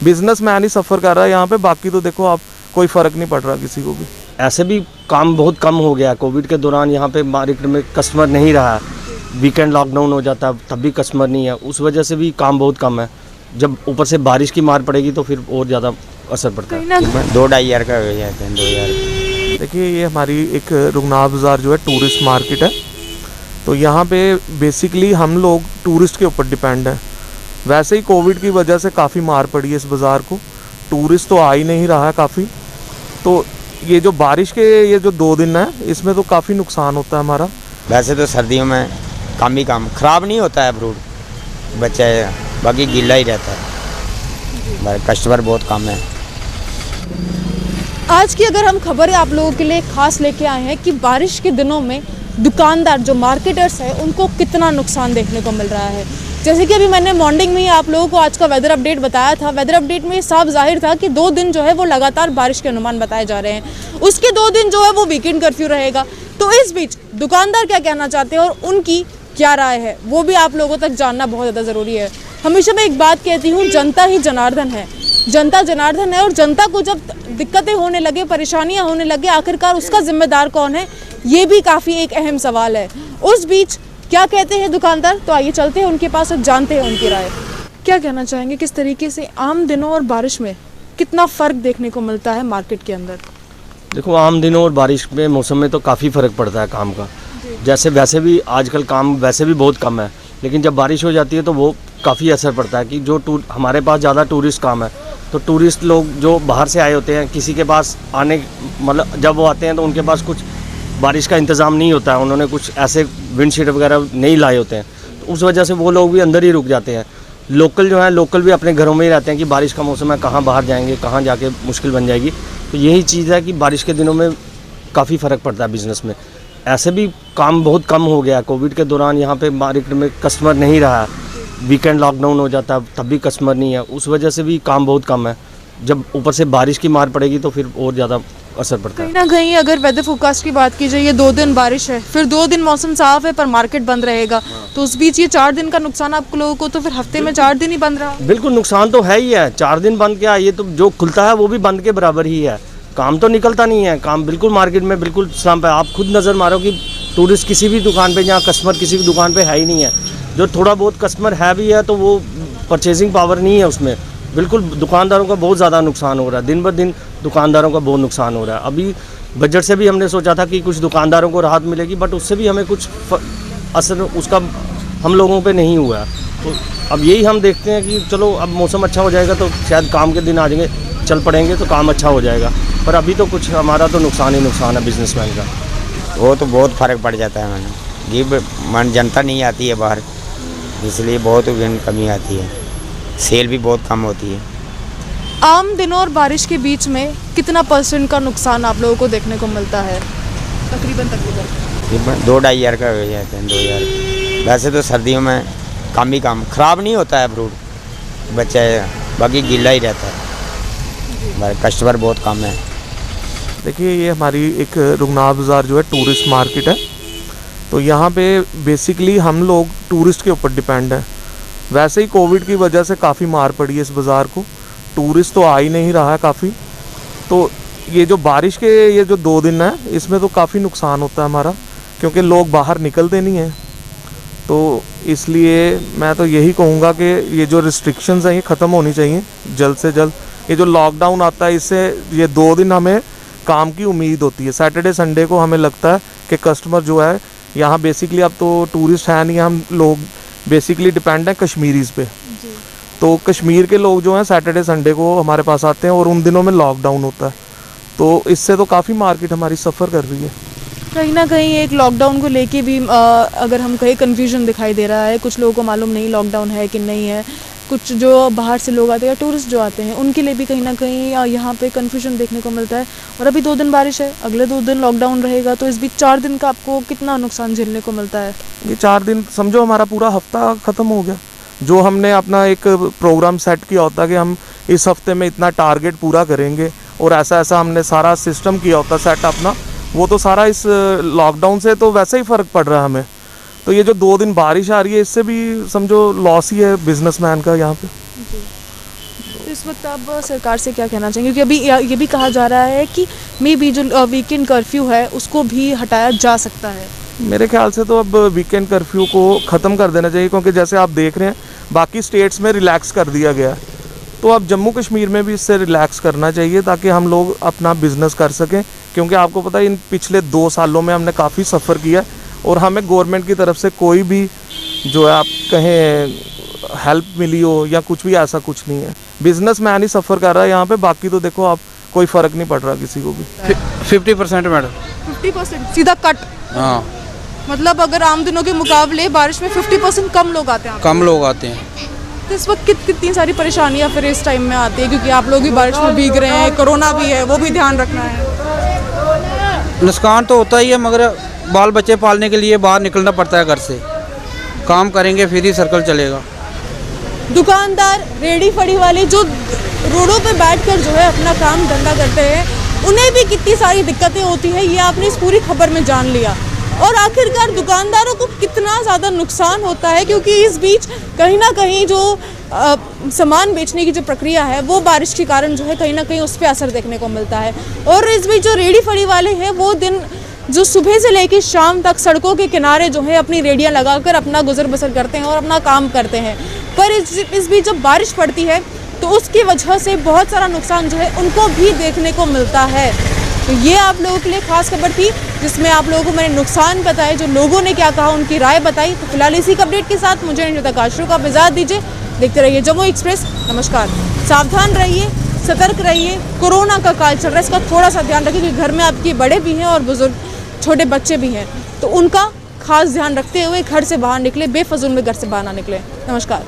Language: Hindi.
बिजनेस मैन ही सफ़र कर रहा है यहाँ पे, बाकी तो देखो आप कोई फ़र्क नहीं पड़ रहा किसी को भी। ऐसे भी काम बहुत कम हो गया कोविड के दौरान, यहाँ पे मार्केट में कस्टमर नहीं रहा। वीकेंड लॉकडाउन हो जाता तब भी कस्टमर नहीं है, उस वजह से भी काम बहुत कम है। जब ऊपर से बारिश की मार पड़ेगी तो फिर और ज़्यादा असर पड़ता है। 2-2.5 हज़ार का हो जाते हैं, 2 हज़ार। देखिए ये हमारी एक रघुनाथ बाज़ार जो है टूरिस्ट मार्केट है, तो यहाँ पे बेसिकली हम लोग टूरिस्ट के ऊपर डिपेंड हैं। वैसे ही कोविड की वजह से काफ़ी मार पड़ी है इस बाज़ार को, टूरिस्ट तो आ ही नहीं रहा है काफ़ी। तो ये जो बारिश के ये जो 2 दिन है इसमें तो काफ़ी नुकसान होता है हमारा। वैसे तो सर्दियों में कम ही काम, ख़राब नहीं होता है फ्रूट, बच्चा बाकी गीला ही रहता है, कस्टमर बहुत कम है। आज की अगर हम खबरें आप लोगों के लिए खास लेके आए हैं कि बारिश के दिनों में दुकानदार जो मार्केटर्स हैं उनको कितना नुकसान देखने को मिल रहा है। जैसे कि अभी मैंने मॉर्निंग में ही आप लोगों को आज का वेदर अपडेट बताया था, वेदर अपडेट में साफ जाहिर था कि 2 दिन जो है वो लगातार बारिश के अनुमान बताए जा रहे हैं। उसके 2 दिन जो है वो वीकेंड कर्फ्यू रहेगा। तो इस बीच दुकानदार क्या कहना चाहते हैं और उनकी क्या राय है वो भी आप लोगों तक जानना बहुत ज़्यादा ज़रूरी है। हमेशा मैं एक बात कहती हूँ, जनता ही जनार्दन है, जनता जनार्दन है। और जनता को जब दिक्कतें होने लगे, परेशानियां होने लगे, आखिरकार उसका जिम्मेदार कौन है, ये भी काफ़ी एक अहम सवाल है। उस बीच क्या कहते हैं दुकानदार, तो आइए चलते हैं उनके पास और जानते हैं उनकी राय। क्या कहना चाहेंगे, किस तरीके से आम दिनों और बारिश में कितना फ़र्क देखने को मिलता है मार्केट के अंदर? देखो आम दिनों और बारिश में मौसम में तो काफ़ी फ़र्क पड़ता है काम का। जैसे वैसे भी आजकल काम वैसे भी बहुत कम है, लेकिन जब बारिश हो जाती है तो वो काफ़ी असर पड़ता है कि जो हमारे पास ज़्यादा टूरिस्ट काम है, तो टूरिस्ट लोग जो बाहर से आए होते हैं, किसी के पास आने मतलब जब वो आते हैं तो उनके पास कुछ बारिश का इंतज़ाम नहीं होता है, उन्होंने कुछ ऐसे विंडशीट वगैरह नहीं लाए होते हैं, तो उस वजह से वो लोग भी अंदर ही रुक जाते हैं। लोकल जो है, लोकल भी अपने घरों में ही रहते हैं कि बारिश का मौसम है, कहाँ बाहर जाएंगे, कहाँ जाके मुश्किल बन जाएगी। तो यही चीज़ है कि बारिश के दिनों में काफ़ी फ़र्क पड़ता है बिज़नेस में। ऐसे भी काम बहुत कम हो गया कोविड के दौरान, यहाँ पे मार्केट में कस्टमर नहीं रहा। वीकेंड लॉकडाउन हो जाता तब भी कस्टमर नहीं है, उस वजह से भी काम बहुत कम है। जब ऊपर से बारिश की मार पड़ेगी तो फिर और ज़्यादा असर पड़ता है। कहीं ना कहीं अगर वेदर फोरकास्ट की बात की जाए, ये 2 दिन बारिश है, फिर 2 दिन मौसम साफ है पर मार्केट बंद रहेगा, तो उस बीच ये 4 दिन का नुकसान आप लोगों को, तो फिर हफ्ते में 4 दिन ही बंद रहा। बिल्कुल नुकसान तो है ही है, 4 दिन बंद क्या, ये तो जो खुलता है वो भी बंद के बराबर ही है। काम तो निकलता नहीं है, काम बिल्कुल मार्केट में बिल्कुल स्लम्प है। आप खुद नज़र मारो कि टूरिस्ट किसी भी दुकान पे, जहाँ कस्टमर किसी भी दुकान पे है ही नहीं है। जो थोड़ा बहुत कस्टमर है भी है तो वो परचेजिंग पावर नहीं है उसमें। बिल्कुल दुकानदारों का बहुत ज़्यादा नुकसान हो रहा है, दिन ब दिन दुकानदारों का बहुत नुकसान हो रहा है। अभी बजट से भी हमने सोचा था कि कुछ दुकानदारों को राहत मिलेगी, बट उससे भी हमें कुछ असर उसका हम लोगों पे नहीं हुआ है। तो अब यही हम देखते हैं कि चलो अब मौसम अच्छा हो जाएगा तो शायद काम के दिन आ जाएंगे, चल पड़ेंगे तो काम अच्छा हो जाएगा, पर अभी तो कुछ हमारा तो नुकसान ही नुकसान है बिजनेसमैन का। वो तो बहुत फ़र्क पड़ जाता है। मैंने जनता नहीं आती है बाहर, इसलिए बहुत कमी आती है, सेल भी बहुत कम होती है। आम दिनों और बारिश के बीच में कितना % का नुकसान आप लोगों को देखने को मिलता है? तकरीबन 2-2.5 हज़ार का हो जाते हैं, 2 हज़ार। वैसे तो सर्दियों में कम ही काम, ख़राब नहीं होता है फ्रूट, बच्चा बाकी गीला ही रहता है, कस्टमर बहुत कम है। देखिए ये हमारी एक रघुनाथ बाज़ार जो है टूरिस्ट मार्केट है, तो यहाँ पे बेसिकली हम लोग टूरिस्ट के ऊपर डिपेंड हैं। वैसे ही कोविड की वजह से काफ़ी मार पड़ी है इस बाज़ार को, टूरिस्ट तो आ ही नहीं रहा है काफ़ी। तो ये जो बारिश के ये जो 2 दिन है इसमें तो काफ़ी नुकसान होता है हमारा, क्योंकि लोग बाहर निकलते नहीं हैं। तो इसलिए मैं तो यही कहूँगा कि ये जो रिस्ट्रिक्शंस हैं ये ख़त्म होनी चाहिए जल्द से जल्द। ये जो लॉकडाउन आता है इससे ये 2 दिन हमें काम की उम्मीद होती है। सैटरडे संडे को हमें लगता है कि कस्टमर जो है यहाँ बेसिकली, अब तो टूरिस्ट है नहीं, हम लोग बेसिकली डिपेंड हैं कश्मीरीज़ पे। तो कश्मीर के लोग जो हैं सैटरडे संडे को हमारे पास आते हैं और उन दिनों में लॉकडाउन होता है, तो इससे तो काफ़ी मार्केट हमारी सफ़र कर रही है। कहीं ना कहीं एक लॉकडाउन को लेके भी अगर हम कहीं कन्फ्यूजन दिखाई दे रहा है, कुछ लोगों को मालूम नहीं लॉकडाउन है कि नहीं है, कुछ जो बाहर से लोग आते हैं या टूरिस्ट जो आते हैं उनके लिए भी कहीं ना कहीं यहाँ पे कन्फ्यूजन देखने को मिलता है। और अभी 2 दिन बारिश है, अगले 2 दिन लॉकडाउन रहेगा, तो इस बीच 4 दिन का आपको कितना नुकसान झेलने को मिलता है? ये 4 दिन समझो हमारा पूरा हफ्ता ख़त्म हो गया। जो हमने अपना एक प्रोग्राम सेट किया होता कि हम इस हफ्ते में इतना टारगेट पूरा करेंगे और ऐसा ऐसा हमने सारा सिस्टम किया होता सेट अपना, वो तो सारा इस लॉकडाउन से तो वैसे ही फ़र्क पड़ रहा है हमें। तो ये जो 2 दिन बारिश आ रही है इससे भी समझो लॉस ही है बिजनेसमैन का यहाँ पे। इस इस वक्त आप सरकार से क्या कहना चाहेंगे, क्योंकि अभी ये भी कहा जा रहा है कि मे बी जो वीकेंड कर्फ्यू है उसको भी हटाया जा सकता है। मेरे ख्याल से तो अब वीकेंड कर्फ्यू को ख़त्म कर देना चाहिए, क्योंकि जैसे आप देख रहे हैं बाकी स्टेट्स में रिलैक्स कर दिया गया है, तो अब जम्मू कश्मीर में भी इससे रिलैक्स करना चाहिए ताकि हम लोग अपना बिज़नेस कर सकें। क्योंकि आपको पता है इन पिछले 2 सालों में हमने काफ़ी सफ़र किया और हमें गवर्नमेंट की तरफ से कोई भी जो है आप कहें हेल्प मिली हो या कुछ भी, ऐसा कुछ नहीं है। बिजनेस मैन ही सफ़र कर रहा है यहाँ पे, बाकी तो देखो आप कोई फ़र्क नहीं पड़ रहा किसी को भी। 50% मैडम। 50% सीधा कट। हाँ, मतलब अगर आम दिनों के मुकाबले बारिश में 50% कम लोग आते हैं। कम लोग आते हैं। तो इस वक्त कितनी सारी परेशानियाँ फिर इस टाइम में आती है, क्योंकि आप लोग भी बारिश में भीग रहे हैं, कोरोना भी है, वो भी ध्यान रखना है। नुकसान तो होता ही है, मगर बाल बच्चे पालने के लिए बाहर निकलना पड़ता है घर से। काम करेंगे फिर ही सर्कल चलेगा। दुकानदार, रेडी फड़ी वाले जो रोडों पे बैठकर जो है अपना काम धंधा करते हैं, उन्हें भी कितनी सारी दिक्कतें होती है, ये आपने इस पूरी खबर में जान लिया। और आखिरकार दुकानदारों को कितना ज़्यादा नुकसान होता है, क्योंकि इस बीच कहीं ना कहीं जो सामान बेचने की जो प्रक्रिया है वो बारिश के कारण जो है कहीं ना कहीं उस पर असर देखने को मिलता है। और इस बीच जो रेडी फड़ी वाले हैं वो दिन जो सुबह से लेकर शाम तक सड़कों के किनारे जो है अपनी रेडियां लगाकर अपना गुजर बसर करते हैं और अपना काम करते हैं। पर इस बीच जब बारिश पड़ती है तो उसकी वजह से बहुत सारा नुकसान जो है उनको भी देखने को मिलता है। तो ये आप लोगों के लिए खास खबर थी, जिसमें आप लोगों को मैंने नुकसान बताए, जो लोगों ने क्या कहा, उनकी राय बताई। तो फिलहाल इसी अपडेट के साथ मुझे निता काशरू को आप इजाज़त दीजिए। देखते रहिए जम्मू एक्सप्रेस। नमस्कार। सावधान रहिए, सतर्क रहिए, कोरोना का काल चल रहा है, इसका थोड़ा सा ध्यान रखिए, क्योंकि घर में आपके बड़े भी हैं और बुजुर्ग छोटे बच्चे भी हैं, तो उनका खास ध्यान रखते हुए घर से बाहर निकले, बेफजूल में घर से बाहर ना निकले। नमस्कार।